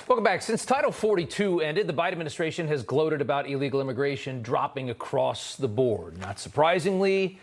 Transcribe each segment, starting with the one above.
Welcome back. Since Title 42 ended, the Biden administration has gloated about illegal immigration dropping across the board. Not surprisingly,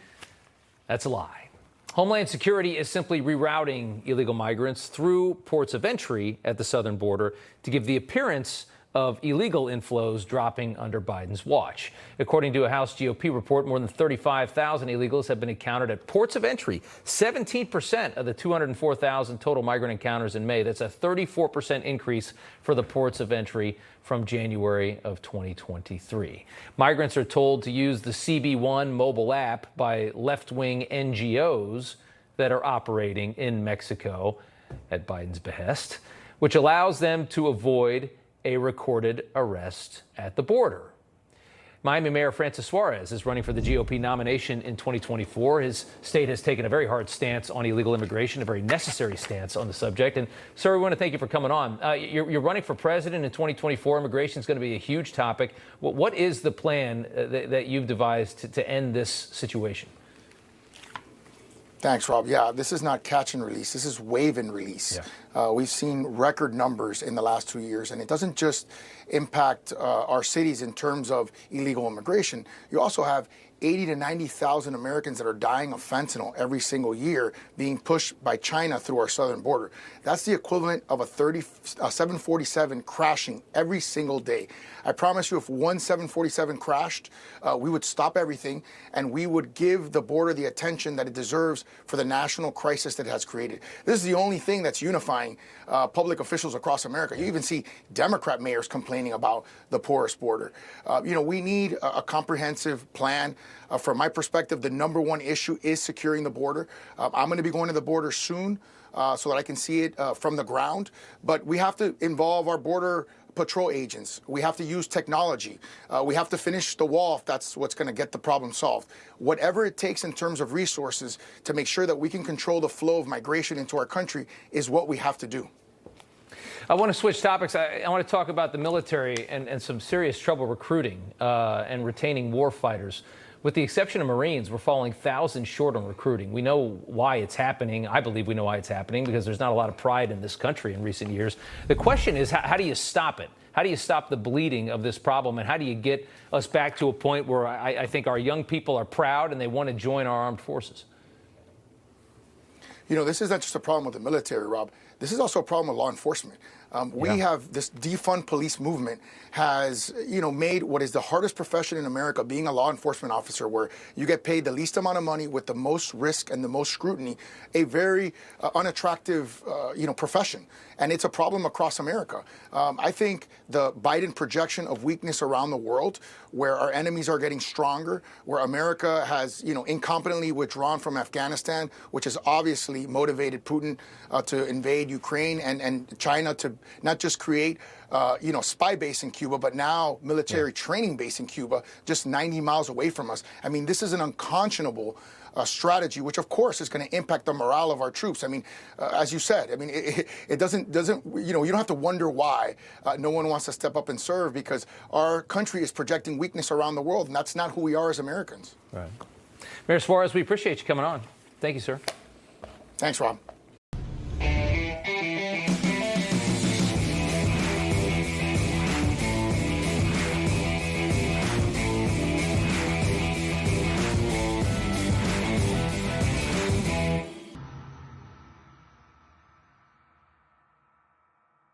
that's a lie. Homeland Security is simply rerouting illegal migrants through ports of entry at the southern border to give the appearance of illegal inflows dropping under Biden's watch. According to a House GOP report, more than 35,000 illegals have been encountered at ports of entry, 17% of the 204,000 total migrant encounters in May. That's a 34% increase for the ports of entry from January of 2023. Migrants are told to use the CB1 mobile app by left-wing NGOs that are operating in Mexico at Biden's behest, which allows them to avoid a recorded arrest at the border. Miami Mayor Francis Suarez is running for the GOP nomination in 2024. His state has taken a very hard stance on illegal immigration, a very necessary stance on the subject. And, sir, we want to thank you for coming on. You're running for president in 2024. Immigration is going to be a huge topic. What is the plan that you've devised to end this situation? Thanks, Rob. Yeah, this is not catch and release. This is wave and release. Yeah. We've seen record numbers in the last 2 years, and it doesn't just impact our cities in terms of illegal immigration. You also have 80 to 90,000 Americans that are dying of fentanyl every single year being pushed by China through our southern border. That's the equivalent of a 747 crashing every single day. I promise you, if one 747 crashed, we would stop everything and we would give the border the attention that it deserves for the national crisis that it has created. This is the only thing that's unifying public officials across America. You even see Democrat mayors complaining about the porous border. We need a comprehensive plan. From my perspective, the number one issue is securing the border. I'm going to be going to the border soon so that I can see it from the ground. But we have to involve our border patrol agents. We have to use technology. We have to finish the wall if that's what's going to get the problem solved. Whatever it takes in terms of resources to make sure that we can control the flow of migration into our country is what we have to do. I want to switch topics. I want to talk about the military and some serious trouble recruiting and retaining war fighters. With the exception of Marines, we're falling thousands short on recruiting. We know why it's happening. I believe we know why it's happening because there's not a lot of pride in this country in recent years. The question is, how do you stop it? How do you stop the bleeding of this problem? And how do you get us back to a point where I think our young people are proud and they want to join our armed forces? This is not just a problem with the military, Rob. This is also a problem with law enforcement. We have this defund police movement has, made what is the hardest profession in America, being a law enforcement officer, where you get paid the least amount of money with the most risk and the most scrutiny, a very unattractive, profession. And it's a problem across America. I think the Biden projection of weakness around the world, where our enemies are getting stronger, where America has, incompetently withdrawn from Afghanistan, which has obviously motivated Putin to invade Ukraine and China to not just create, spy base in Cuba, but now military training base in Cuba, just 90 miles away from us. I mean, this is an unconscionable strategy, which of course is going to impact the morale of our troops. I mean, as you said, it doesn't, you don't have to wonder why no one wants to step up and serve, because our country is projecting weakness around the world, and that's not who we are as Americans. Right. Mayor Suarez, we appreciate you coming on. Thank you, sir. Thanks, Rob.